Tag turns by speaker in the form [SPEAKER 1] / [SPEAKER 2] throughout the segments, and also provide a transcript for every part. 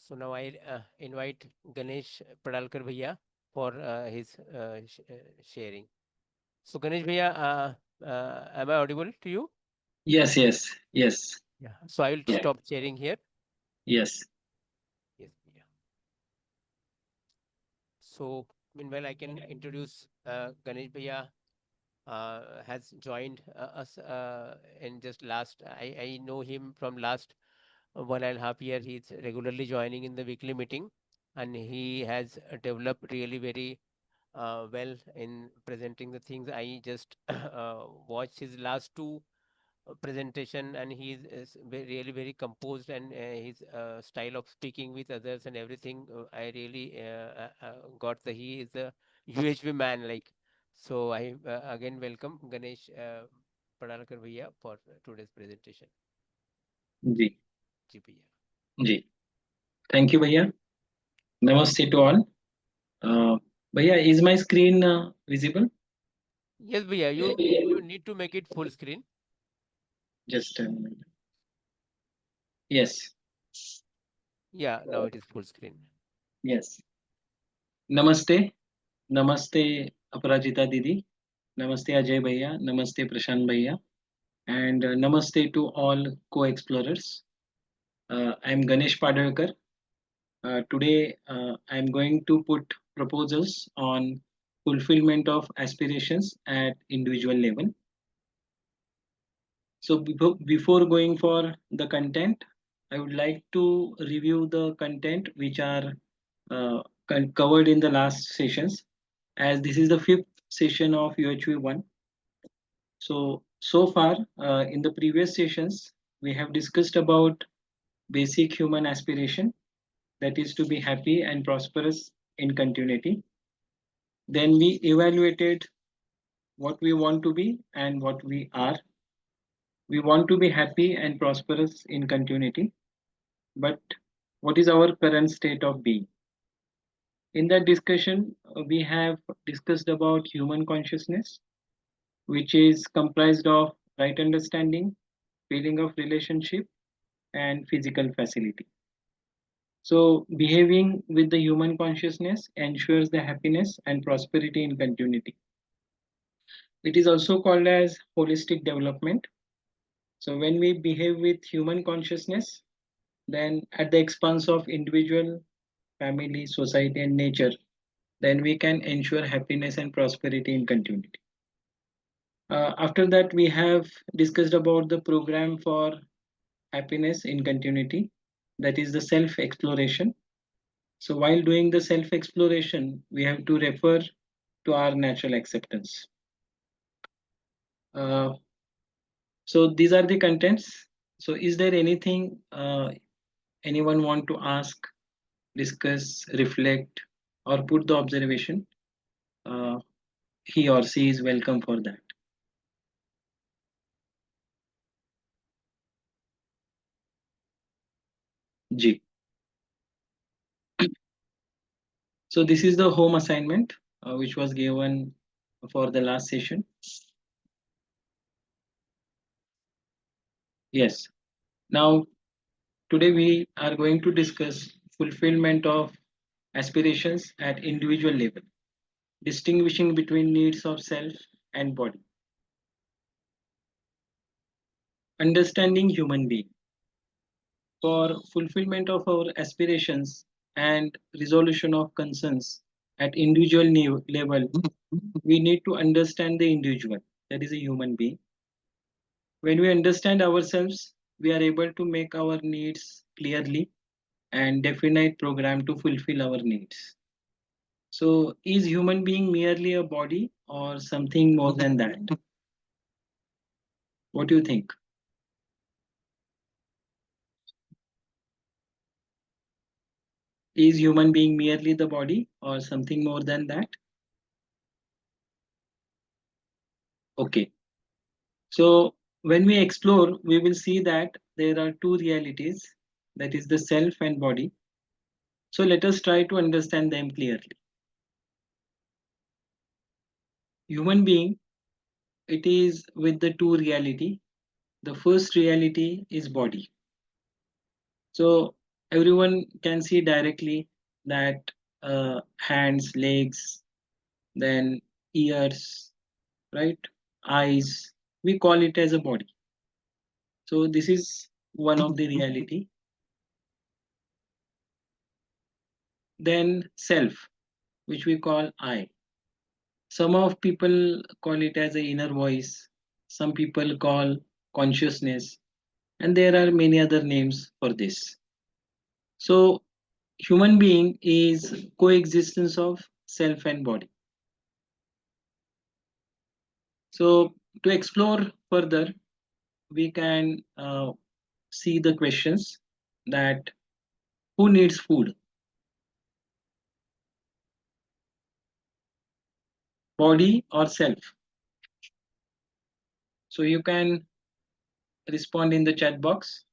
[SPEAKER 1] So now I invite Ganesh Padalkar Bhaiya for his sharing. So Ganesh Bhaiya, am I audible to you?
[SPEAKER 2] Yes, yes, yes,
[SPEAKER 1] Yeah. So I will
[SPEAKER 2] yeah,
[SPEAKER 1] stop sharing here.
[SPEAKER 2] yes.
[SPEAKER 1] Yes. Yeah. So meanwhile, I can introduce Ganesh Bhaiya has joined us in just last. I know him from last 1.5 year. He's regularly joining in the weekly meeting, and he has developed really very well in presenting the things. I just watched his last two presentation, and he's really very composed, and his style of speaking with others and everything. I really got the he is a UHV man like. So I again welcome Ganesh Padalkar Bhaiya for today's presentation.
[SPEAKER 2] जी,
[SPEAKER 1] जी भैया.
[SPEAKER 2] जी. Thank you, भैया. Namaste to all. Uh, भैया, is my screen visible?
[SPEAKER 1] Yes भैया, you need to make it full screen.
[SPEAKER 2] Just a minute. Yes,
[SPEAKER 1] Yeah, now it is full screen.
[SPEAKER 2] yes. Namaste, namaste, Aparajita Didi. Namaste, Ajay भैया. Namaste, Prashant भैया. And namaste to all co-explorers. I'm Ganesh Padalkar. Today, I'm going to put proposals on fulfillment of aspirations at individual level. So before going for the content, I would like to review the content which are covered in the last sessions, as this is the fifth session of UHV1. So far, in the previous sessions, we have discussed about basic human aspiration, that is to be happy and prosperous in continuity. Then we evaluated what we want to be and what we are. We want to be happy and prosperous in continuity, but what is our current state of being? In that discussion, we have discussed about human consciousness, which is comprised of right understanding, feeling of relationship, and physical facility. So, behaving with the human consciousness ensures the happiness and prosperity in continuity. It is also called as holistic development. So, when we behave with human consciousness, then at the expense of individual, family, society, and nature, then we can ensure happiness and prosperity in continuity. After that, we have discussed about the program for happiness in continuity, that is the self exploration. So, while doing the self exploration, we have to refer to our natural acceptance. Uh, so, these are the contents. So, is there anything anyone want to ask, discuss, reflect, or put the observation? Uh, he or she is welcome for that. G. So this is the home assignment which was given for the last session. Yes. Now today we are going to discuss fulfillment of aspirations at individual level, distinguishing between needs of self and body, understanding human being. For fulfillment of our aspirations and resolution of concerns at individual level, we need to understand the individual, that is a human being. When we understand ourselves, we are able to make our needs clearly and definite program to fulfill our needs. So, is human being merely a body or something more than that? What do you think? Is human being merely the body or something more than that? Okay. So, when we explore, we will see that there are two realities, that is the self and body. So, let us try to understand them clearly. Human being, it is with the two reality. The first reality is body. So everyone can see directly that hands, legs, then ears, right? Eyes. We call it as a body. So this is one of the reality. Then self, which we call I. Some of people call it as a inner voice. Some people call consciousness, and there are many other names for this. So human being is coexistence of self and body. So to explore further, we can see the questions that who needs food, body or self? So you can respond in the chat box.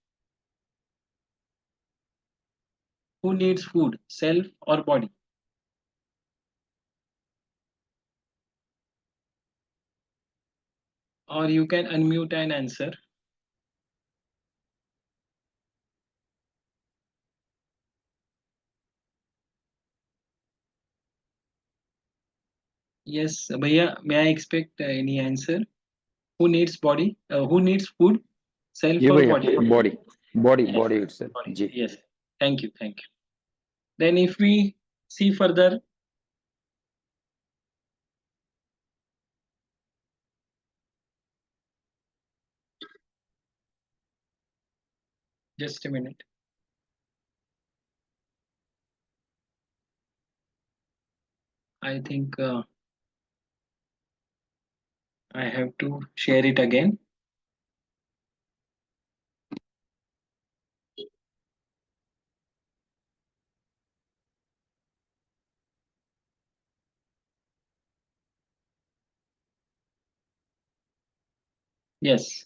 [SPEAKER 2] Who needs food, self or body? Or you can unmute and answer. Yes, Bhaiya, may I expect any answer? Who needs body? Who needs food, self
[SPEAKER 3] जी
[SPEAKER 2] or
[SPEAKER 3] भैया,
[SPEAKER 2] body?
[SPEAKER 3] Body body
[SPEAKER 2] Yes,
[SPEAKER 3] body itself.
[SPEAKER 2] body.
[SPEAKER 3] जी.
[SPEAKER 2] Yes. Thank you. Thank you. Then if we see further, just a minute. I think I have to share it again. Yes.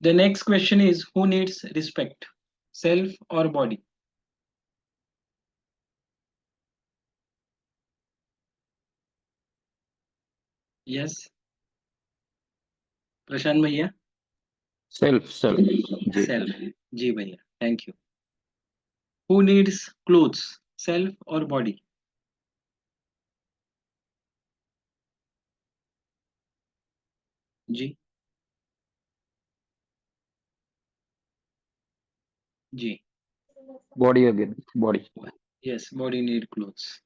[SPEAKER 2] The next question is who needs respect, self or body? Yes, Prashant Bhaiya.
[SPEAKER 3] Self जी.
[SPEAKER 2] Self. Ji Bhaiya. Thank you. Who needs clothes, self or body? Ji. Ji.
[SPEAKER 3] Body again body.
[SPEAKER 2] Yes, body need clothes.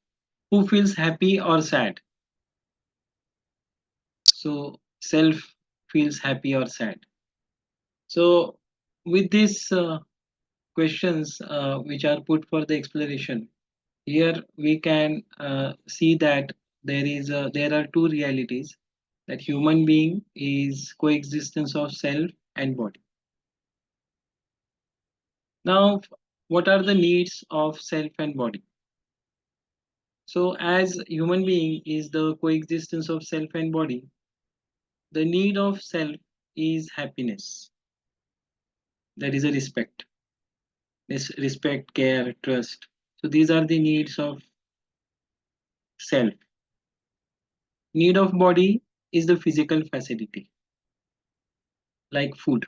[SPEAKER 2] Who feels happy or sad? So self feels happy or sad. So with these questions which are put for the exploration, here we can see that there are two realities, that human being is coexistence of self and body. Now, what are the needs of self and body? So as human being is the coexistence of self and body, the need of self is happiness. That is a respect. Respect, care, trust. So these are the needs of self. Need of body is the physical facility, like food.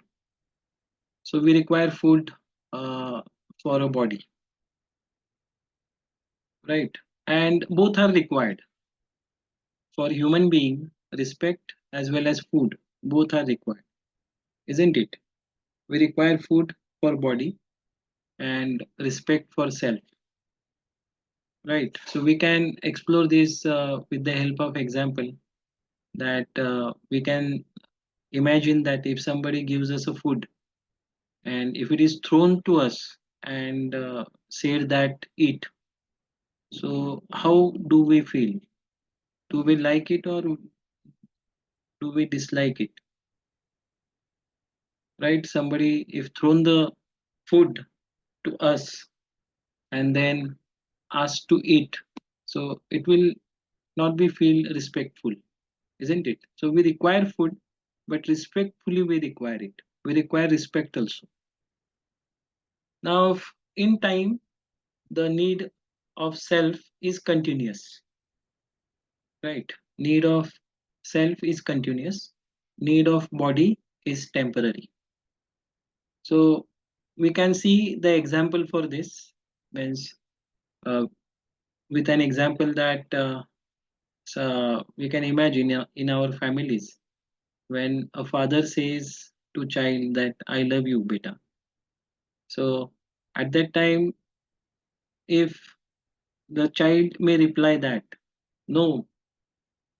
[SPEAKER 2] So we require food for a body, right? And both are required for human being. Respect as well as food, both are required, isn't it? We require food for body and respect for self, right? So we can explore this with the help of example, that we can imagine that if somebody gives us a food and if it is thrown to us and said that eat, so how do we feel? Do we like it or do we dislike it? Right? Somebody if thrown the food to us and then asked to eat, so it will not be feel respectful, isn't it? So we require food, but respectfully we require it. We require respect also. Now, in time, the need of self is continuous, right? Need of self is continuous. Need of body is temporary. So we can see the example for this means uh, with an example that we can imagine in our families when a father says to child that I love you beta. So at that time, if the child may reply that no,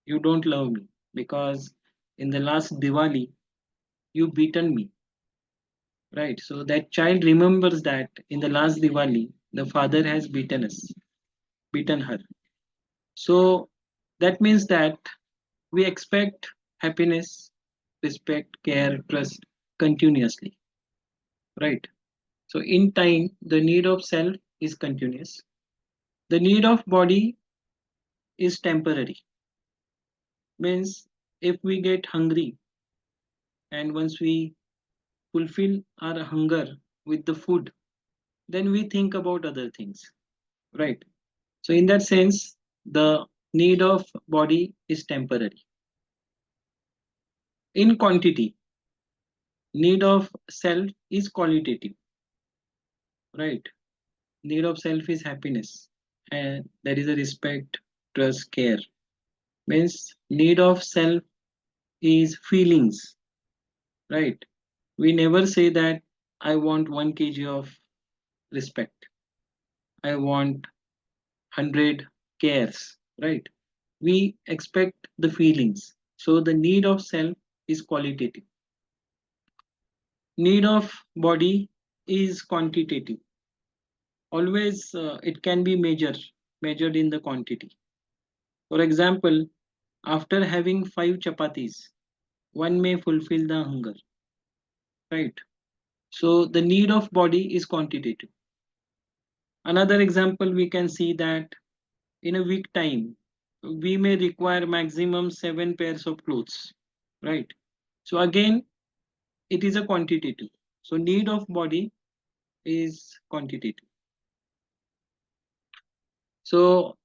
[SPEAKER 2] you don't love me because in the last Diwali you beaten me, right? So that child remembers that in the last Diwali the father has beaten us, beaten her. So that means that we expect happiness, respect, care, trust continuously, right? So in time, the need of self is continuous. The need of body is temporary. Means if we get hungry and once we fulfill our hunger with the food, then we think about other things, right? So in that sense, the need of body is temporary. In quantity, need of self is qualitative, right? Need of self is happiness, and there is a respect, trust, care. Means need of self is feelings, right? We never say that I want 1 kg of respect, I want 100 cares, right? We expect the feelings. So the need of self is qualitative. Need of body is quantitative. Always it can be measured in the quantity. For example, after having 5 chapatis, one may fulfill the hunger, right? So the need of body is quantitative. Another example we can see that in a week time, we may require maximum 7 pairs of clothes, right? So again, it is a quantitative. So need of body is quantitative. So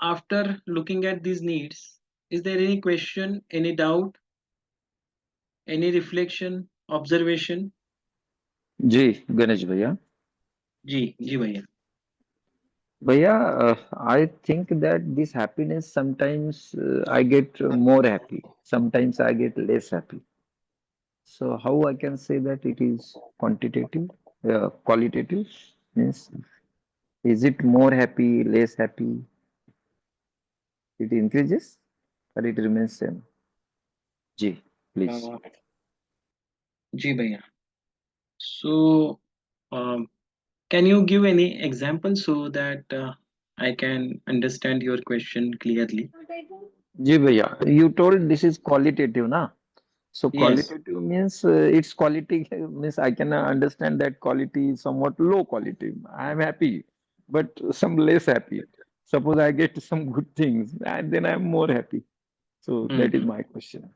[SPEAKER 2] after looking at these needs, is there any question, any doubt, any reflection, observation?
[SPEAKER 3] जी गणेश भैया.
[SPEAKER 2] जी भैया.
[SPEAKER 3] भैया, I think that this happiness sometimes I get more happy, sometimes I get less happy. So how I can say that it is quantitative, qualitative? Means is it more happy, less happy? It increases or it remains same? Ji, please.
[SPEAKER 2] Uh, जी भैया. So can you give any example so that I can understand your question clearly?
[SPEAKER 3] Ji भैया, you told this is qualitative, na? So
[SPEAKER 2] Yes.
[SPEAKER 3] qualitative means its quality means I can understand that quality is somewhat low quality. I am happy, but some less happy. Suppose I get some good things, and then I am more happy. So that is
[SPEAKER 2] Mm-hmm.
[SPEAKER 3] my question.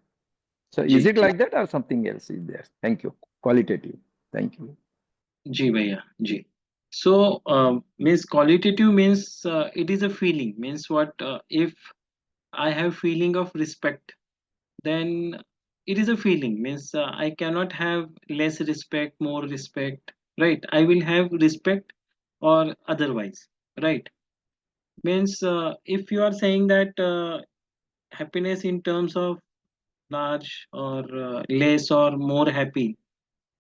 [SPEAKER 3] So is
[SPEAKER 2] ji
[SPEAKER 3] it like that or something else is there? Thank you. Qualitative. Thank you.
[SPEAKER 2] जी भैया जी. So means qualitative means it is a feeling. Means what if I have feeling of respect, then it is a feeling. Means I cannot have less respect, more respect, right? I will have respect or otherwise, right? Means if you are saying that happiness in terms of large or less or more happy,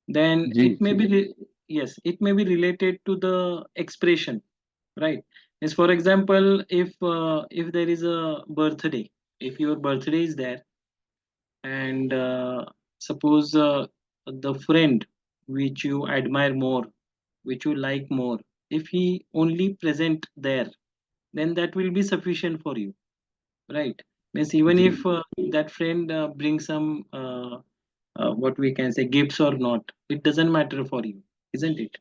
[SPEAKER 2] then
[SPEAKER 3] ji
[SPEAKER 2] it may
[SPEAKER 3] ji.
[SPEAKER 2] be yes, it may be related to the expression, right? As for example, if there is a birthday, if your birthday is there, and suppose the friend which you admire more, which you like more, if he only present there, then that will be sufficient for you, right? Means even
[SPEAKER 3] ji.
[SPEAKER 2] if that friend brings some what we can say gifts or not, it doesn't matter for you, isn't it?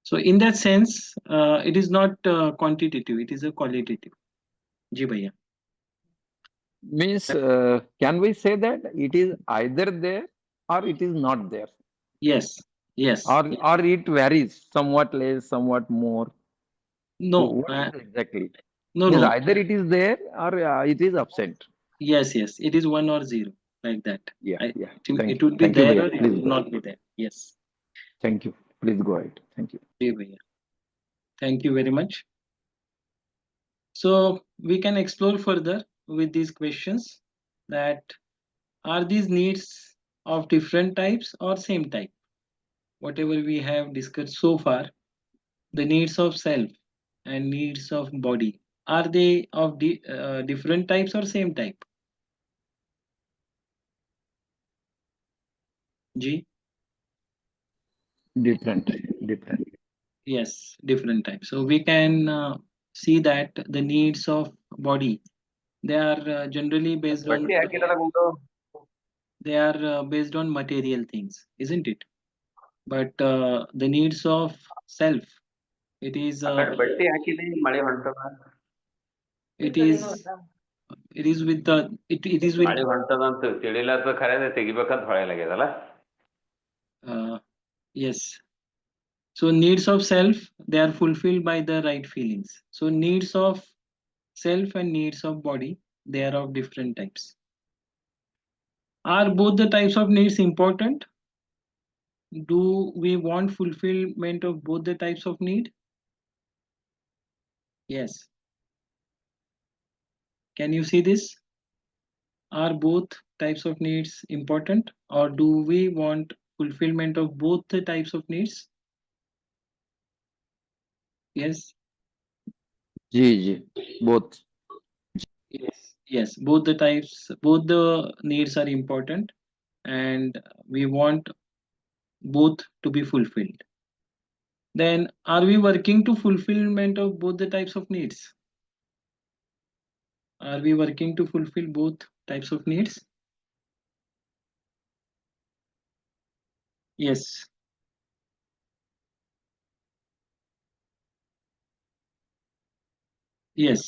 [SPEAKER 2] So in that sense, it is not quantitative, it is a qualitative. Ji bhaiya.
[SPEAKER 3] Means can we say that it is either there or it is not there?
[SPEAKER 2] Yes, yes.
[SPEAKER 3] Or it varies somewhat less, somewhat more. So
[SPEAKER 2] No,
[SPEAKER 3] what is exactly?
[SPEAKER 2] no,
[SPEAKER 3] Means
[SPEAKER 2] no.
[SPEAKER 3] either it is there or it is absent.
[SPEAKER 2] Yes, yes. It is one or zero, like that.
[SPEAKER 3] Yeah,
[SPEAKER 2] I,
[SPEAKER 3] yeah.
[SPEAKER 2] it
[SPEAKER 3] Thank you.
[SPEAKER 2] would be
[SPEAKER 3] Thank you,
[SPEAKER 2] there
[SPEAKER 3] Bhaiya.
[SPEAKER 2] or it
[SPEAKER 3] Please
[SPEAKER 2] would
[SPEAKER 3] go ahead.
[SPEAKER 2] not be there. Yes.
[SPEAKER 3] Thank you. Please go ahead. Thank you.
[SPEAKER 2] जी भैया, thank you very much. So we can explore further with these questions, that are these needs of different types or same type? Whatever we have discussed so far, the needs of self and needs of body, are they of different types or same type? G?
[SPEAKER 3] Different type. Different.
[SPEAKER 2] Yes, different types. So we can see that the needs of body, they are generally based on,
[SPEAKER 4] ಬಟ್ಟಿ ಹಾಕಿದಾರ ಗುಂಡು
[SPEAKER 2] they are based on material things, isn't it? But the needs of self, it is
[SPEAKER 4] ಆ ಕಡೆ ಬಟ್ಟಿ ಹಾಕಿದಿ ಮಳೆ ಹೊಂಟದ
[SPEAKER 2] it is it is with the it is with
[SPEAKER 4] ಮಳೆ ಹೊಂಟದ ಅಂತ ತಿಳಿಲಾರ್ದ ಖರೆ ತೆಗಿಬೇಕಂತ ಹೊಳೆಲಾಗ್ಯದಲ್ಲ
[SPEAKER 2] uh, yes. So needs of self, they are fulfilled by the right feelings. So needs of self and needs of body, they are of different types. Are both the types of needs important? Do we want fulfillment of both the types of need? Yes. Can you see this? Are both types of needs important, or do we want fulfillment of both the types of needs? Yes.
[SPEAKER 3] G. Both.
[SPEAKER 2] Yes, both the types, both the needs are important, and we want both to be fulfilled. Then are we working to fulfillment of both the types of needs? Are we working to fulfill both types of needs? Yes. Yes,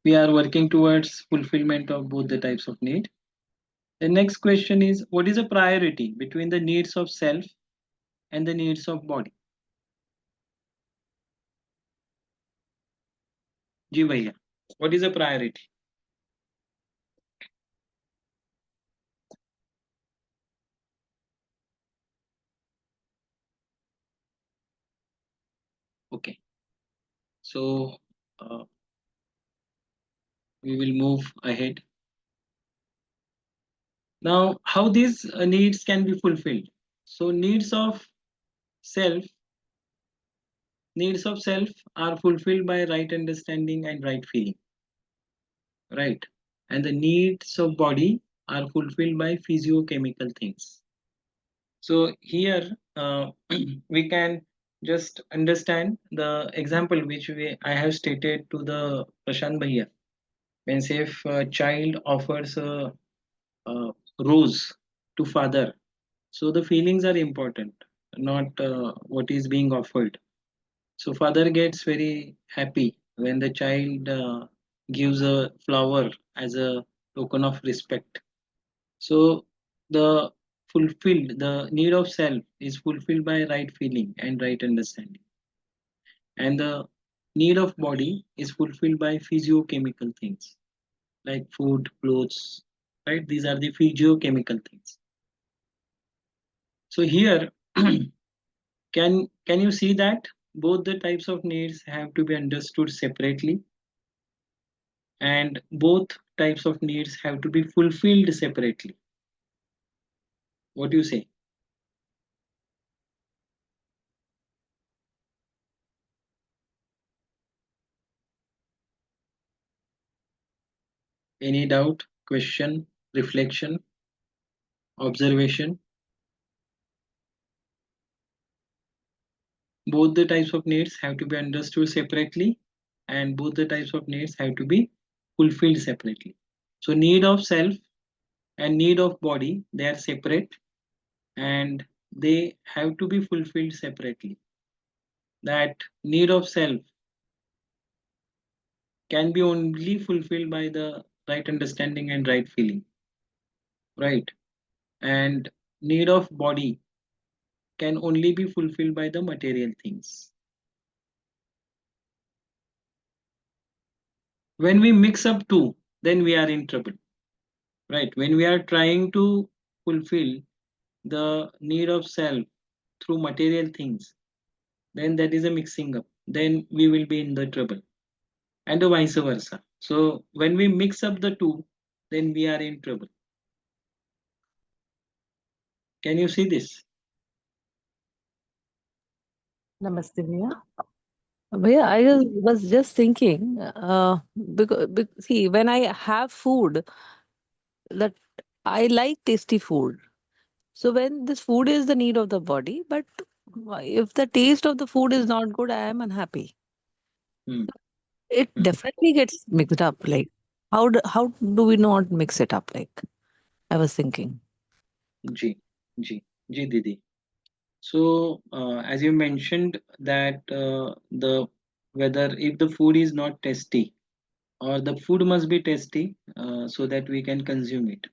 [SPEAKER 2] we are working towards fulfillment of both the types of need. The next question is, what is a priority between the needs of self and the needs of body? Ji bhaiya, what is a priority? Okay, so uh, we will move ahead. Now, how these needs can be fulfilled? So self, needs of self are fulfilled by right understanding and right feeling, right? And the needs of body are fulfilled by physiochemical things. So here we can just understand the example which I have stated to the Prashant Bhaiya. Means if a child offers a rose to father, so the feelings are important, not what is being offered. So father gets very happy when the child gives a flower as a token of respect. So the need of self is fulfilled by right feeling and right understanding, and the need of body is fulfilled by physiochemical things like food, clothes, right? These are the physiochemical things. So here, can you see that both the types of needs have to be understood separately, and both types of needs have to be fulfilled separately? What do you say? Any doubt, question, reflection, observation? Both the types of needs have to be understood separately, and both the types of needs have to be fulfilled separately. So need of self and need of body, they are separate, and they have to be fulfilled separately. That need of self can be only fulfilled by the right understanding and right feeling, right? And need of body can only be fulfilled by the material things. When we mix up two, then we are in trouble, right? When we are trying to fulfill the need of self through material things, then that is a mixing up. Then we will be in the trouble, and vice versa. So when we mix up the two, then we are in trouble. Can you see this?
[SPEAKER 5] Namaste, Bhaiya. Bhaiya, was just thinking, because, see, when I have food, that I like tasty food. So when this food is the need of the body, but if the taste of the food is not good, I am unhappy.
[SPEAKER 2] Hmm.
[SPEAKER 5] It
[SPEAKER 2] Hmm.
[SPEAKER 5] definitely gets mixed up. Like, how do we not mix it up? Like, I was thinking.
[SPEAKER 2] G, G, Didi. So as you mentioned that the whether if the food is not tasty or the food must be tasty so that we can consume it.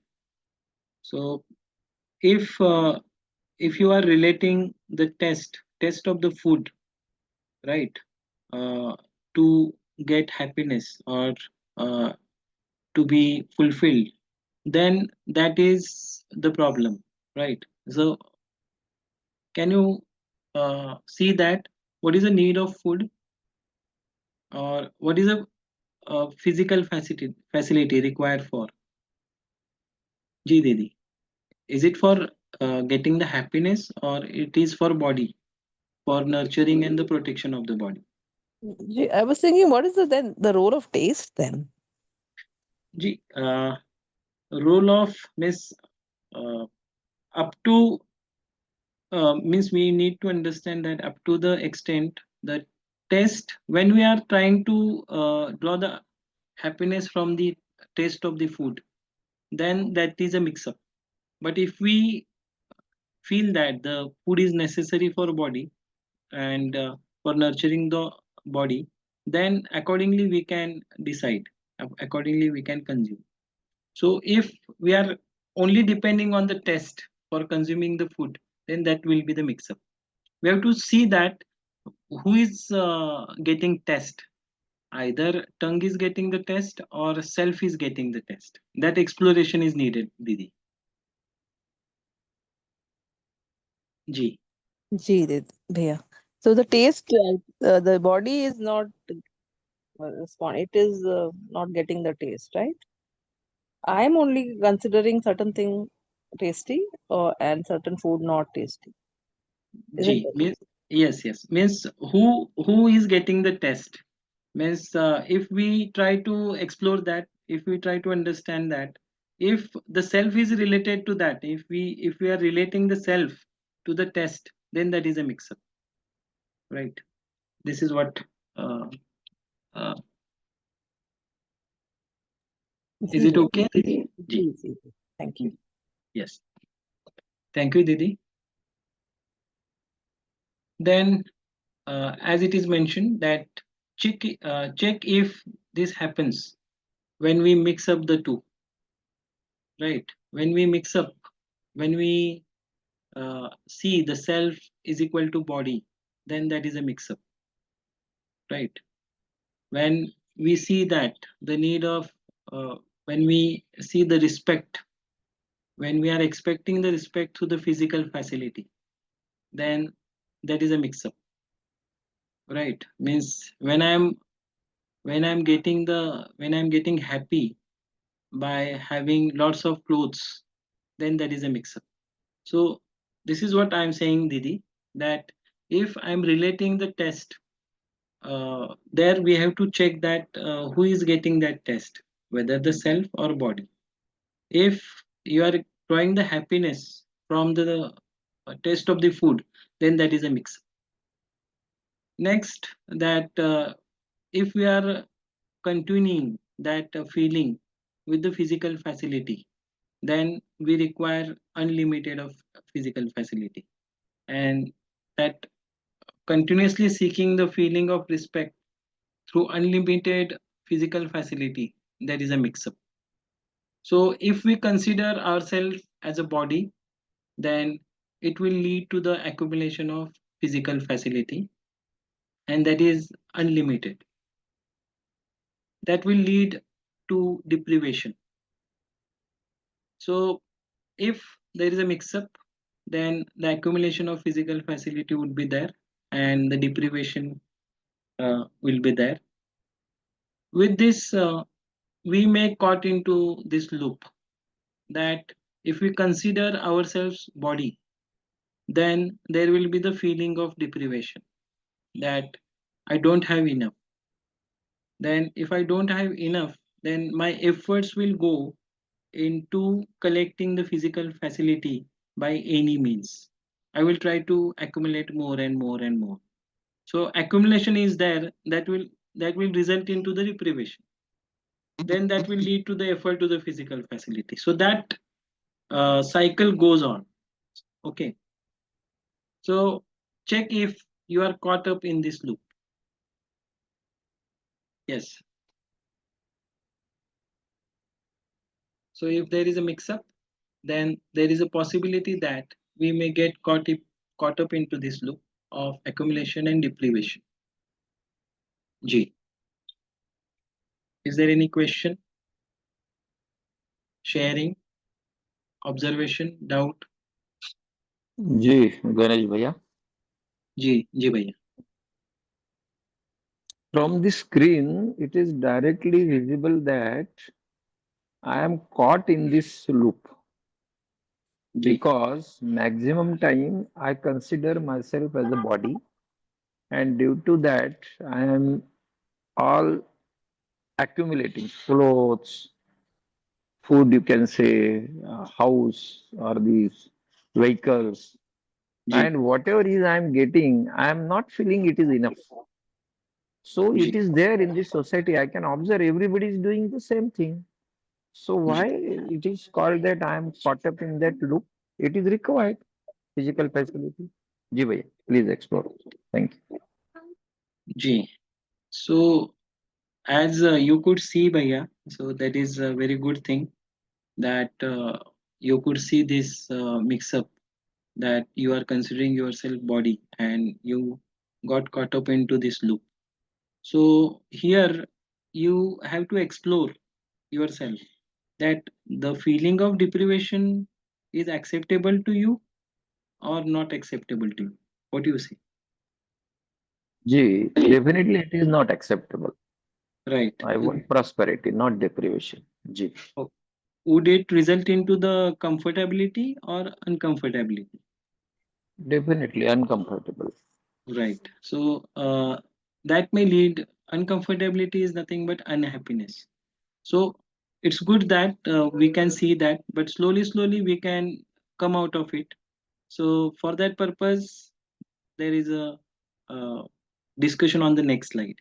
[SPEAKER 2] So if you are relating the test of the food, right, uh, to get happiness or uh, to be fulfilled, then that is the problem, right? So can you see that what is the need of food, or what is a physical facility required for G Didi? Is it for getting the happiness, or it is for body, for nurturing and the protection of the body?
[SPEAKER 5] I was thinking, what is the role of taste then?
[SPEAKER 2] G, role of miss uh, up to means we need to understand that up to the extent the test, when we are trying to draw the happiness from the taste of the food, then that is a mix up. But if we feel that the food is necessary for body and for nurturing the body, then accordingly we can decide, accordingly we can consume. So if we are only depending on the taste for consuming the food, then that will be the mix up. We have to see that who is getting test, either tongue is getting the test or self is getting the test. That exploration is needed, Didi. G.
[SPEAKER 5] Gee, Bhaiya. So the taste, the body is not respond. It is not getting the taste, right? I am only considering certain thing tasty or and certain food not tasty. Isn't
[SPEAKER 2] G
[SPEAKER 5] it?
[SPEAKER 2] means, yes, yes, means who is getting the test, means if we try to explore that, if we try to understand that, if the self is related to that, if we are relating the self to the test, then that is a mix up, right? This is what uh, uh, is
[SPEAKER 5] Gee,
[SPEAKER 2] it okay, Didi? G.
[SPEAKER 5] gee. Thank you.
[SPEAKER 2] Yes, thank you, Didi. Then as it is mentioned that check if this happens when we mix up the two, right? When we mix up, when we see the self is equal to body, then that is a mix up, right? When we see that the need of when we see the respect, when we are expecting the respect through the physical facility, then that is a mix up, right? Means when I'm getting happy by having lots of clothes, then that is a mix up. So this is what I'm saying, Didi, that if I'm relating the test, there we have to check that who is getting that test, whether the self or body. If you are drawing the happiness from the taste of the food, then that is a mix. Next, that if we are continuing that feeling with the physical facility, then we require unlimited of physical facility, and that continuously seeking the feeling of respect through unlimited physical facility, that is a mix up. So if we consider ourselves as a body, then it will lead to the accumulation of physical facility, and that is unlimited. That will lead to deprivation. So if there is a mix up, then the accumulation of physical facility would be there, and the deprivation will be there. With this, we may caught into this loop that if we consider ourselves body, then there will be the feeling of deprivation that I don't have enough. Then, if I don't have enough, then my efforts will go into collecting the physical facility by any means. I will try to accumulate more and more and more. So accumulation is there that will result into the deprivation. Then that will lead to the effort to the physical facility. So that cycle goes on. Okay. So check if you are caught up in this loop. Yes. So if there is a mix up, then there is a possibility that we may get caught up into this loop of accumulation and deprivation. G. Is there any question, sharing, observation, doubt?
[SPEAKER 3] जी गणेश भैया.
[SPEAKER 2] जी भैया.
[SPEAKER 3] From the screen, it is directly visible that I am caught in this loop
[SPEAKER 2] ji
[SPEAKER 3] because maximum time I consider myself as a body, and due to that, I am all accumulating clothes, food, you can say, house, or these vehicles,
[SPEAKER 2] ji
[SPEAKER 3] and whatever is I am getting, I am not feeling it is enough. So it
[SPEAKER 2] ji
[SPEAKER 3] is there in this society. I can observe everybody is doing the same thing. So
[SPEAKER 2] ji
[SPEAKER 3] why it is called that I am caught up in that loop? It is required physical facility. जी भैया, please explore. Thank you.
[SPEAKER 2] Ji. So as you could see, Bhaiya, so that is a very good thing that you could see this mix up that you are considering yourself body and you got caught up into this loop. So here you have to explore yourself that the feeling of deprivation is acceptable to you or not acceptable to you. What do you say?
[SPEAKER 3] Ji, definitely it is not acceptable.
[SPEAKER 2] Right.
[SPEAKER 3] I want prosperity, not deprivation. Ji,
[SPEAKER 2] O- Would it result into the comfortability or uncomfortability?
[SPEAKER 3] definitely uncomfortable.
[SPEAKER 2] Right. So that may lead, uncomfortability is nothing but unhappiness. So it's good that we can see that, but slowly we can come out of it. So for that purpose, there is a uh, discussion on the next slide.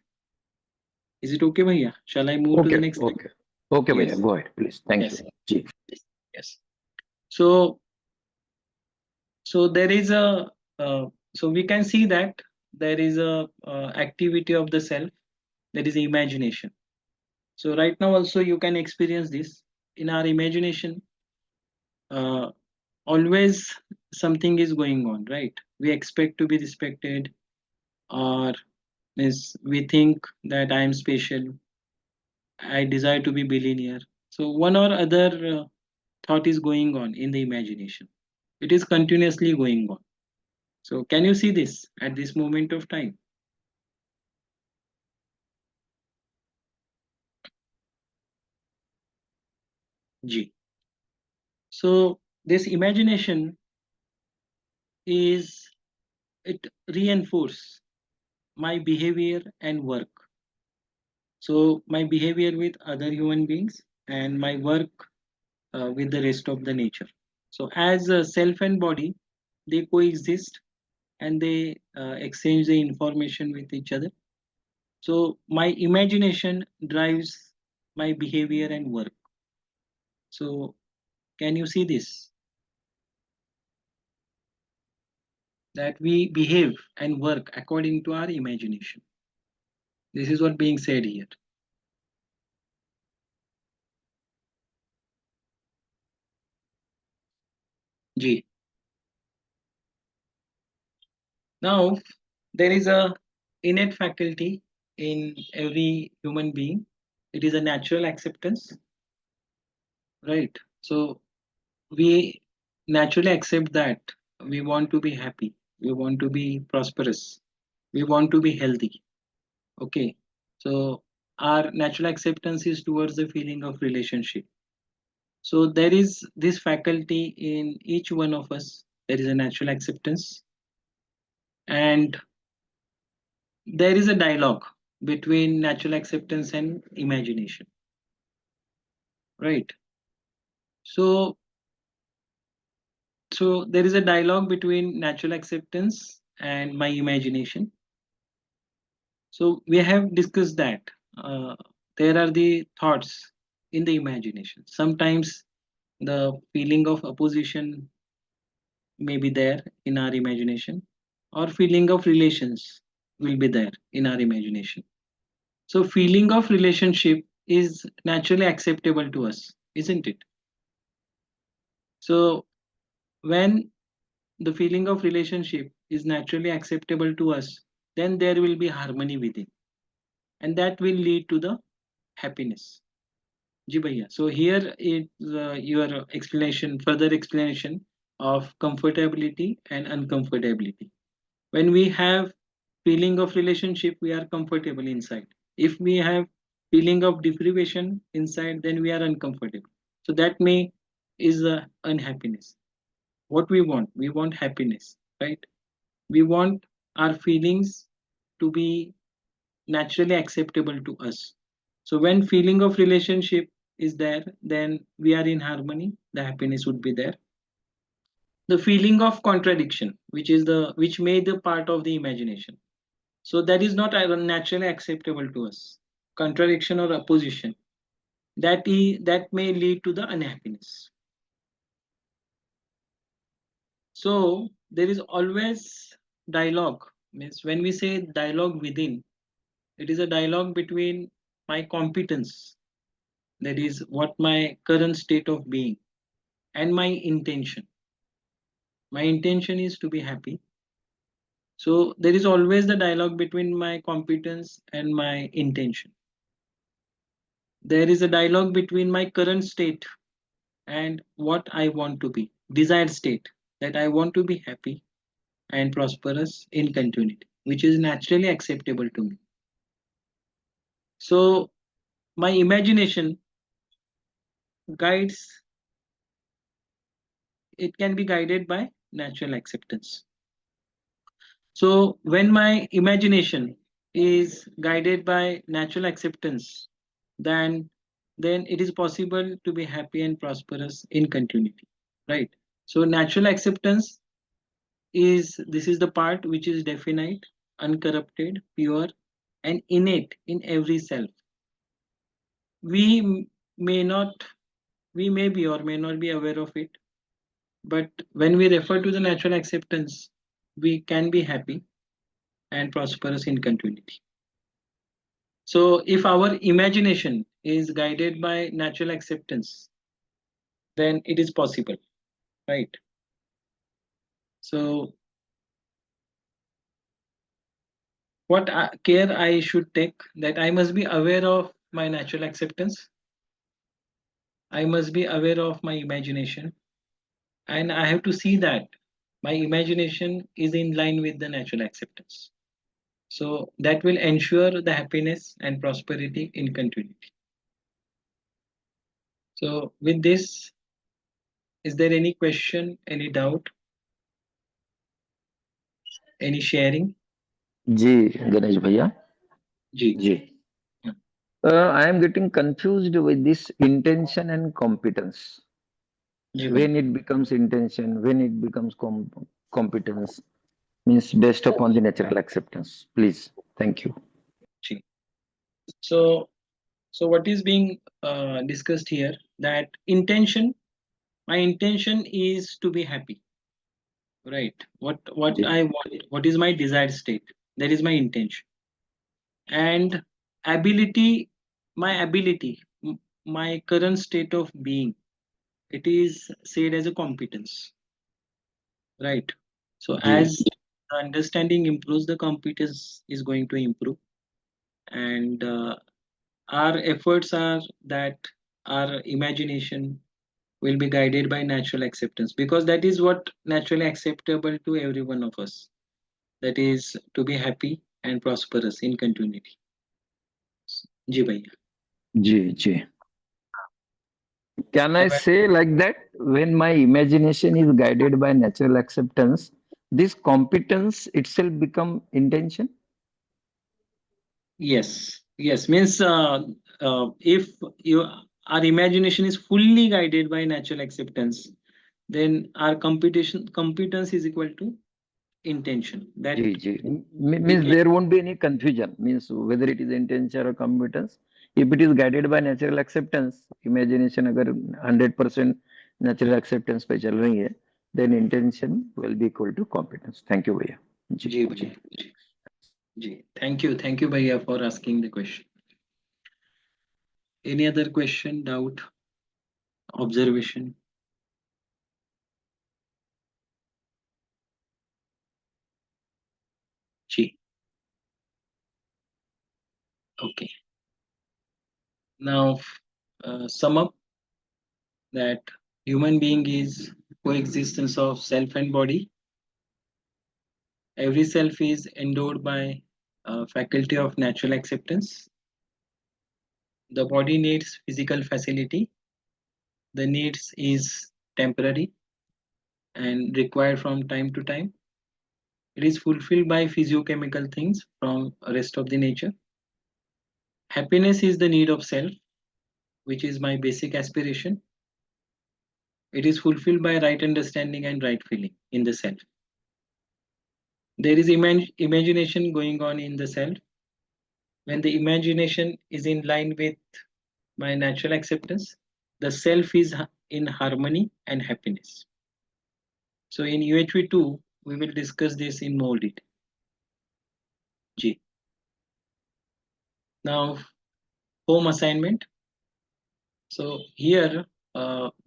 [SPEAKER 2] Is it okay, Bhaiya? Shall I move to the
[SPEAKER 3] Okay,
[SPEAKER 2] next slide?
[SPEAKER 3] okay. Okay, भैया,
[SPEAKER 2] Yes.
[SPEAKER 3] go ahead, please. Thank
[SPEAKER 2] Yes.
[SPEAKER 3] you. Ji.
[SPEAKER 2] Yes. So so there is a so we can see that there is a activity of the self, that is imagination. So right now also you can experience this in our imagination. Uh, Always something is going on, right? We expect to be respected, or means we think that I am special, I desire to be billionaire. So one or other thought is going on in the imagination. It is continuously going on. So can you see this at this moment of time? G. So this imagination is, it reinforce my behavior and work. So my behavior with other human beings and my work with the rest of the nature. So as a self and body, they coexist and they exchange the information with each other. So my imagination drives my behavior and work. So can you see this? That we behave and work according to our imagination. This is what being said here. G. Now there is a innate faculty in every human being. It is a natural acceptance, right? So we naturally accept that we want to be happy, we want to be prosperous. We want to be healthy. Okay. So our natural acceptance is towards the feeling of relationship. So there is this faculty in each one of us. There is a natural acceptance, and there is a dialogue between natural acceptance and imagination, right? So there is a dialogue between natural acceptance and my imagination. So we have discussed that uh, there are the thoughts in the imagination. Sometimes the feeling of opposition may be there in our imagination, or feeling of relations will be there in our imagination. So feeling of relationship is naturally acceptable to us, isn't it? So when the feeling of relationship is naturally acceptable to us, then there will be harmony within, and that will lead to the happiness. Ji bhaiya. So here is your explanation, further explanation of comfortability and uncomfortability. When we have feeling of relationship, we are comfortable inside. If we have feeling of deprivation inside, then we are uncomfortable. So that may is unhappiness. What we want happiness, right? We want our feelings to be naturally acceptable to us. So when feeling of relationship is there, then we are in harmony, the happiness would be there. The feeling of contradiction, which may the part of the imagination, so that is not naturally acceptable to us. Contradiction or opposition, that may lead to the unhappiness. So there is always dialogue. Means when we say dialogue within, it is a dialogue between my competence, that is what my current state of being, and my intention. My intention is to be happy. So there is always the dialogue between my competence and my intention. There is a dialogue between my current state and what I want to be, desired state, that I want to be happy and prosperous in continuity, which is naturally acceptable to me. So my imagination guides, it can be guided by natural acceptance. So when my imagination is guided by natural acceptance, then it is possible to be happy and prosperous in continuity, right? So natural acceptance is, this is the part which is definite, uncorrupted, pure, and innate in every self. We may not, we may be or may not be aware of it, but when we refer to the natural acceptance, we can be happy and prosperous in continuity. So if our imagination is guided by natural acceptance, then it is possible, right? So what care I should take, that I must be aware of my natural acceptance, I must be aware of my imagination, and I have to see that my imagination is in line with the natural acceptance. So that will ensure the happiness and prosperity in continuity. So with this, is there any question, any doubt, any sharing?
[SPEAKER 3] जी गणेश भैया
[SPEAKER 2] Ji.
[SPEAKER 3] Ji I am getting confused with this intention and competence.
[SPEAKER 2] Ji bhai.
[SPEAKER 3] When it becomes intention, when it becomes competence, means based upon the natural acceptance. Please, thank you.
[SPEAKER 2] Ji. So what is being discussed here, that intention, my intention is to be happy, right? What
[SPEAKER 3] ji
[SPEAKER 2] I want, what is my desired state, that is my intention. And ability, my ability, my current state of being, it is said as a competence, right? So
[SPEAKER 3] ji
[SPEAKER 2] as the understanding improves, the competence is going to improve, and our efforts are that our imagination will be guided by natural acceptance, because that is what naturally acceptable to every one of us. that is to be happy and prosperous in continuity. जी भैया.
[SPEAKER 3] जी जी. Can I
[SPEAKER 2] Am I-
[SPEAKER 3] say like that? When my imagination is guided by natural acceptance, this competence itself become intention.
[SPEAKER 2] Yes, yes. Means if you our imagination is fully guided by natural acceptance, then our competence is equal to intention. That
[SPEAKER 3] ji ji.
[SPEAKER 2] we
[SPEAKER 3] Means
[SPEAKER 2] can.
[SPEAKER 3] there won't be any confusion. Means whether it is intention or competence, if it is guided by natural acceptance, imagination अगर 100% natural acceptance पे चल रही है, then intention will be equal to competence. Thank you भैया. जी
[SPEAKER 2] जी
[SPEAKER 3] जी.
[SPEAKER 2] भैया. जी जी. Thank you भैया for asking the question. Any other question, doubt, observation? Ji. Okay. Now sum up that human being is coexistence of self and body. Every self is endowed by a faculty of natural acceptance. The body needs physical facility. The needs is temporary and required from time to time. It is fulfilled by physiochemical things from rest of the nature. Happiness is the need of self, which is my basic aspiration. It is fulfilled by right understanding and right feeling in the self. There is imagination going on in the self. When the imagination is in line with my natural acceptance, the self is in harmony and happiness. So in UHV2, we will discuss this in more detail. G. Now, home assignment. So here,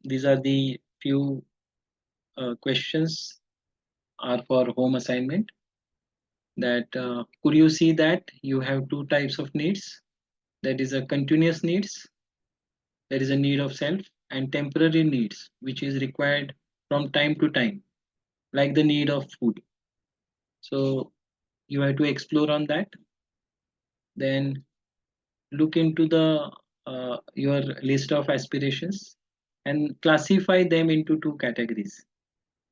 [SPEAKER 2] these are the few questions are for home assignment. That could you see that you have two types of needs? That is a continuous needs. There is a need of self and temporary needs, which is required from time to time, like the need of food. So you have to explore on that. Then look into the your list of aspirations and classify them into two categories.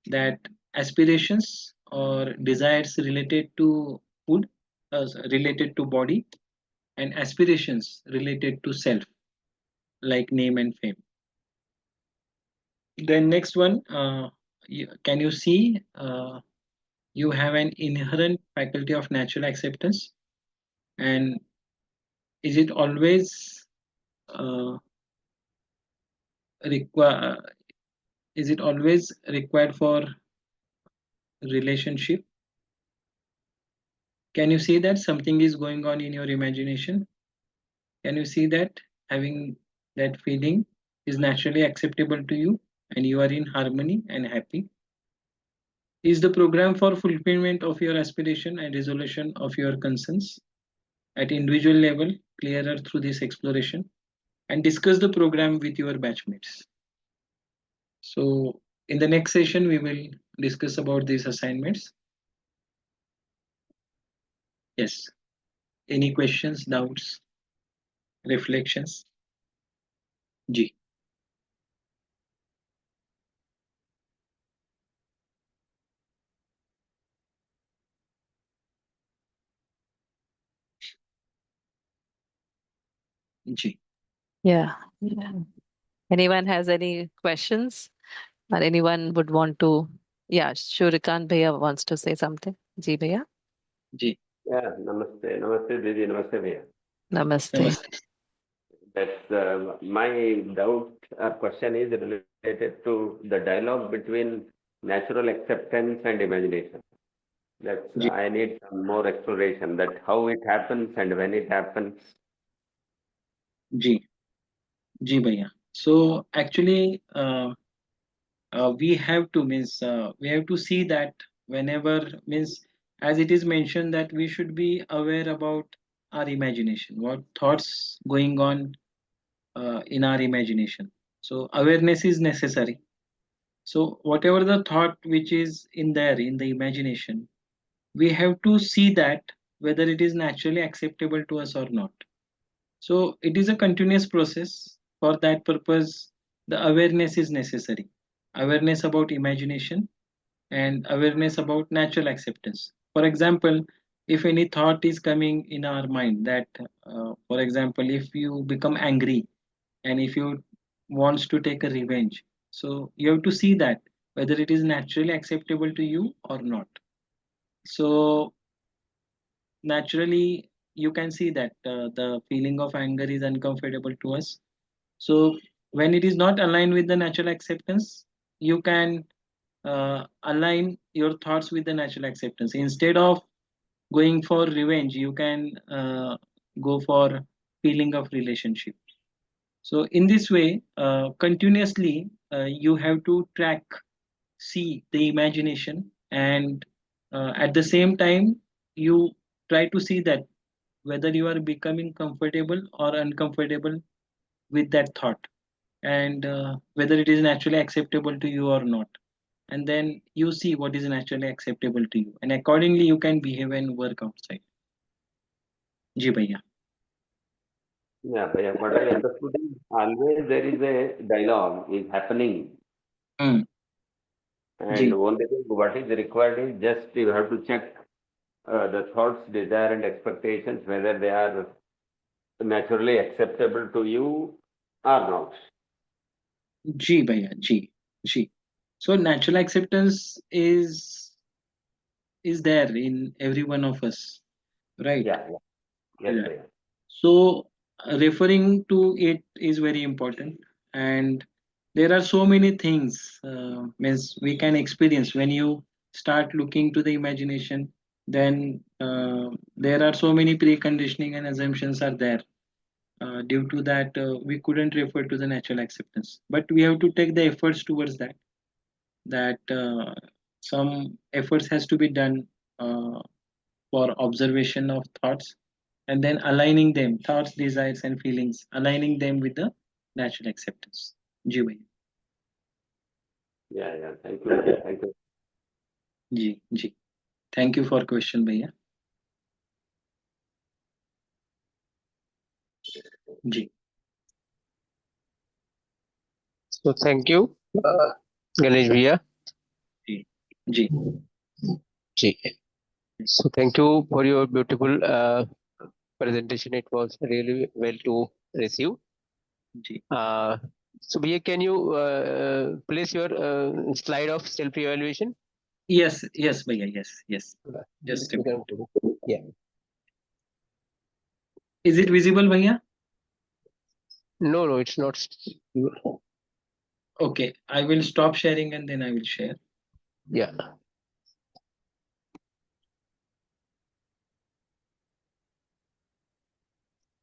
[SPEAKER 2] That aspirations or desires related to food, related to body, and aspirations related to self, like name and fame. Then next one, can you see you have an inherent faculty of natural acceptance, and is it always uh, require is it always required for relationship? Can you see that something is going on in your imagination? Can you see that having that feeling is naturally acceptable to you and you are in harmony and happy? Is the program for fulfillment of your aspiration and resolution of your concerns at individual level clearer through this exploration? And discuss the program with your batchmates. So in the next session, we will discuss about these assignments. Yes. Any questions, doubts, reflections? G. G.
[SPEAKER 5] Yeah. Yeah. Anyone has any questions or anyone would want to? Yeah, Shurikant Bhaiya wants to say something. Ji Bhaiya.
[SPEAKER 2] G.
[SPEAKER 4] Yeah, namaste, namaste, Didi, namaste, Bhaiya.
[SPEAKER 5] Namaste.
[SPEAKER 2] Namaste.
[SPEAKER 4] That's my doubt or question is related to the dialogue between natural acceptance and imagination. That's
[SPEAKER 2] G.
[SPEAKER 4] I need some more exploration. That how it happens and when it happens.
[SPEAKER 2] G. G. Bhaiya. So actually, we have to means we have to see that whenever means as it is mentioned that we should be aware about our imagination, what thoughts going on in our imagination. So awareness is necessary. So whatever the thought which is in there in the imagination, we have to see that whether it is naturally acceptable to us or not. So it is a continuous process. For that purpose, the awareness is necessary. Awareness about imagination and awareness about natural acceptance. For example, if any thought is coming in our mind that, for example, if you become angry and if you wants to take a revenge, so you have to see that whether it is naturally acceptable to you or not. So naturally, you can see that the feeling of anger is uncomfortable to us. So when it is not aligned with the natural acceptance, you can align your thoughts with the natural acceptance. Instead of going for revenge, you can go for feeling of relationship. So in this way, continuously, you have to track, see the imagination, and at the same time, you try to see that whether you are becoming comfortable or uncomfortable with that thought, and whether it is naturally acceptable to you or not. And then you see what is naturally acceptable to you, and accordingly you can behave and work outside. Ji bhaiya.
[SPEAKER 4] Yeah, but what I understood is always there is a dialogue is happening,
[SPEAKER 2] Hmm.
[SPEAKER 4] and
[SPEAKER 2] Ji.
[SPEAKER 4] only thing what is required is just you have to check the thoughts, desire, and expectations whether they are naturally acceptable to you or not.
[SPEAKER 2] Ji bhaiya. Ji. So natural acceptance is there in every one of us, right?
[SPEAKER 4] Yeah, yeah. Yes,
[SPEAKER 2] Yeah.
[SPEAKER 4] Bhaiya.
[SPEAKER 2] So referring to it is very important, and there are so many things means we can experience when you start looking to the imagination. Then there are so many preconditioning and assumptions are there. Due to that, we couldn't refer to the natural acceptance, but we have to take the efforts towards that. That some efforts has to be done uh, for observation of thoughts, and then aligning them, thoughts, desires, and feelings, aligning them with the natural acceptance. जी भैया.
[SPEAKER 4] Yeah, yeah. Thank you, Bhaiya. Thank you.
[SPEAKER 2] Ji ji. Thank you for question भैया. जी
[SPEAKER 1] So thank you, Ganesh Bhaiya.
[SPEAKER 2] Ji ji
[SPEAKER 1] ji. So thank you for your beautiful presentation. It was really well to receive.
[SPEAKER 2] Ji.
[SPEAKER 1] Uh, so Bhaiya, can you place your slide of self-evaluation?
[SPEAKER 2] Yes भैया. Yes. Just a
[SPEAKER 1] You
[SPEAKER 2] minute.
[SPEAKER 1] can do. Yeah.
[SPEAKER 2] Is it visible भैया?
[SPEAKER 1] No, no, it's not.
[SPEAKER 2] Okay, I will stop sharing and then I will share.
[SPEAKER 1] Yeah.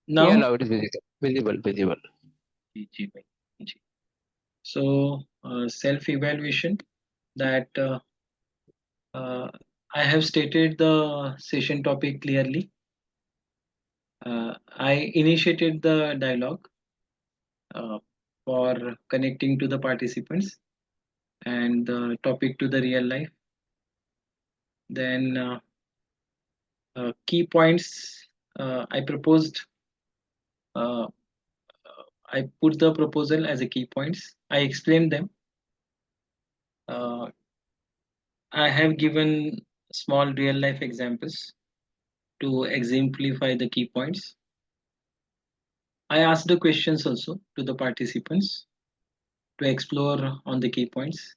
[SPEAKER 1] Yeah,
[SPEAKER 2] Now.
[SPEAKER 1] now it is visible. Visible, visible.
[SPEAKER 2] जी भैया. जी. So self evaluation, that uh, I have stated the session topic clearly. I initiated the dialogue uh, for connecting to the participants and the topic to the real life. Then key points I proposed. Uh, I put the proposal as a key points. I explained them. Uh, I have given small real life examples to exemplify the key points. I asked the questions also to the participants to explore on the key points.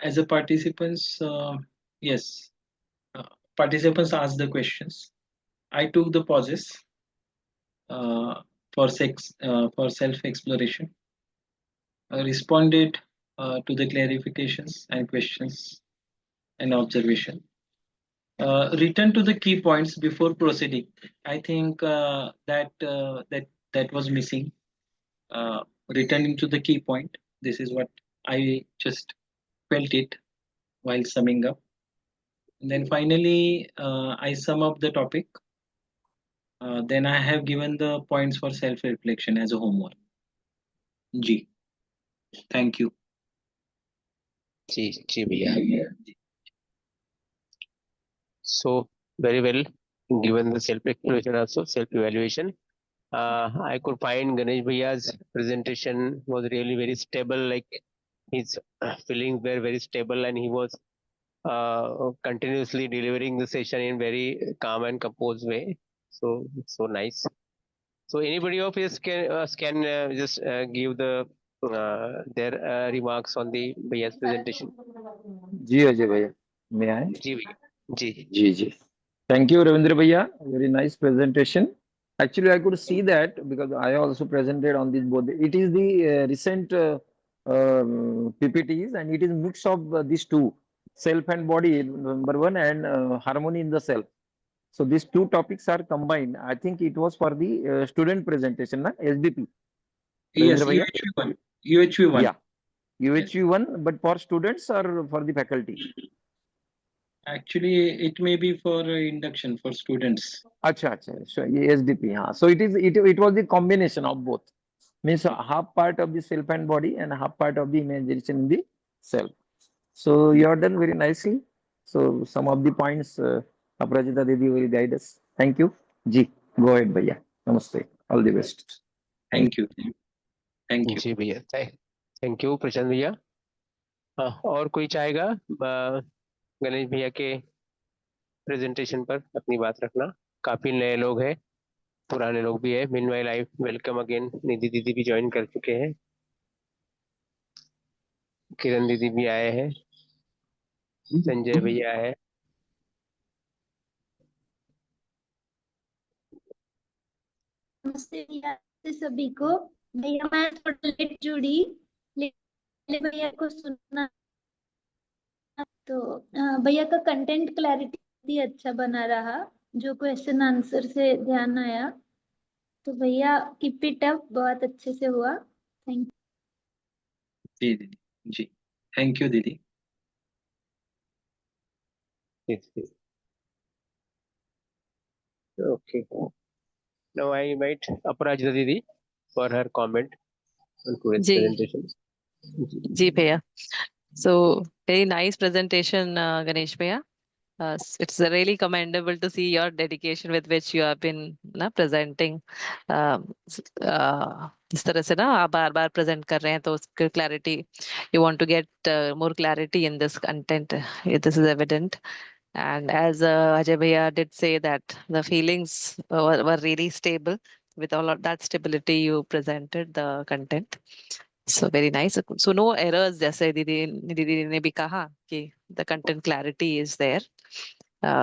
[SPEAKER 2] As a participants, yes, uh, participants asked the questions. I took the pauses uh, for self exploration. I responded to the clarifications and questions and observation. Return to the key points before proceeding. I think that was missing. Returning to the key point. This is what I just felt it while summing up. And then finally, I sum up the topic. Then I have given the points for self-reflection as a homework. G. Thank you.
[SPEAKER 1] जी जी भैया. so very well given the self-exploration also self-evaluation. I could find Ganesh Bhaiya's presentation was really very stable, like his feelings were very stable, and he was continuously delivering the session in very calm and composed way. So nice. So anybody of us can just give their remarks on the Bhaiya's presentation.
[SPEAKER 3] जी अजय भैया, may I?
[SPEAKER 1] जी भैया, जी
[SPEAKER 3] जी जी. Thank you, Ravindra Bhaiya. Very nice presentation. Actually, I could see that because I also presented on this board. It is the recent PPTs, and it is mix of these two, self and body, number one, and harmony in the self. So these two topics are combined. I think it was for the student presentation, na? SDP.
[SPEAKER 2] Yes,
[SPEAKER 3] Ravindra Bhaiya?
[SPEAKER 2] UHV1. UHV1.
[SPEAKER 3] Yeah.
[SPEAKER 2] Yes.
[SPEAKER 3] UHV1, but for students or for the faculty?
[SPEAKER 2] Actually, it may be for induction for students.
[SPEAKER 3] Acha, acha. So SDP, हाँ. So it was the combination of both. Means half part of the self and body and half part of the imagination in the self. So you have done very nicely. So some of the points Aparajita Didi will guide us. Thank you. Ji, go ahead, Bhaiya. Namaste. All the best. Thank
[SPEAKER 2] Thank you. Thank you.
[SPEAKER 1] जी भैया, thank you प्रशांत भैया. हाँ, और कोई चाहेगा गणेश भैया के presentation पर अपनी बात रखना? काफी नए लोग हैं, पुराने लोग भी है. मीनवाइल आई वेलकम अगेन, निधि दीदी भी ज्वाइन कर चुके हैं, किरण दीदी भी आए हैं, संजय भैया है.
[SPEAKER 6] नमस्ते भैया से सभी को. भैया मैं थोड़ा लेट जुड़ी, लेकिन भैया को सुनना तो भैया का कंटेंट क्लैरिटी अच्छा बना रहा, जो क्वेश्चन आंसर से ध्यान आया. तो भैया कीप इट अप, बहुत अच्छे से हुआ. थैंक
[SPEAKER 2] जी दीदी. जी. Thank you, दीदी.
[SPEAKER 1] Okay. Now I invite Aparajita Didi for her comment on today's
[SPEAKER 5] ji
[SPEAKER 1] presentation.
[SPEAKER 5] जी भैया. So very nice presentation, Ganesh Bhaiya. It's really commendable to see your dedication with which you have been presenting. इस तरह से ना आप बार बार present कर रहे हैं, तो उसकी clarity, you want to get more clarity in this content. This is evident. And as Ajay Bhaiya did say that the feelings were really stable. With all of that stability, you presented the content. So very nice. So no errors, जैसे दीदी ने भी कहा कि the content clarity is there.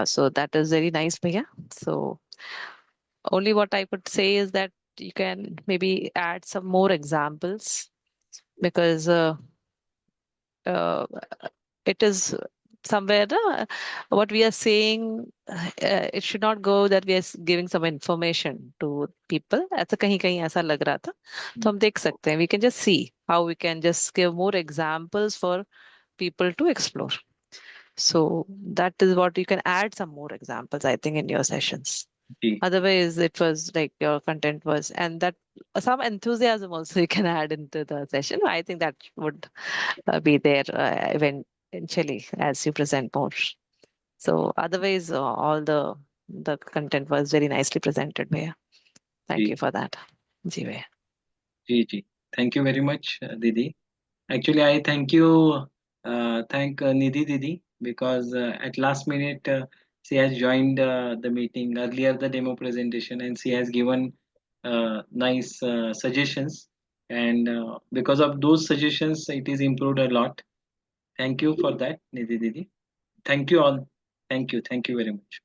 [SPEAKER 5] So that is very nice, Bhaiya. So only what I could say is that you can maybe add some more examples, because uh, it is somewhere what we are saying, it should not go that we are giving some information to people. ऐसा कहीं कहीं ऐसा लग रहा था, तो हम देख सकते हैं, we can just see how we can just give more examples for people to explore. So that is what you can add some more examples, I think, in your sessions.
[SPEAKER 2] Ji.
[SPEAKER 5] Otherwise, it was like your content was, and that some enthusiasm also you can add into the session. I think that would be there eventually as you present more. So otherwise, all the content was very nicely presented, Bhaiya. Thank
[SPEAKER 2] ji.
[SPEAKER 5] you for that. Ji Bhaiya.
[SPEAKER 2] Ji. Ji. Thank you very much, दीदी. Actually, I thank you, thank Nidhi Didi, because at last minute she has joined the meeting earlier, the demo presentation, and she has given nice suggestions. And because of those suggestions, it is improved a lot. Thank you for that, Nidhi Didi. Thank you all. Thank you. Thank you very much.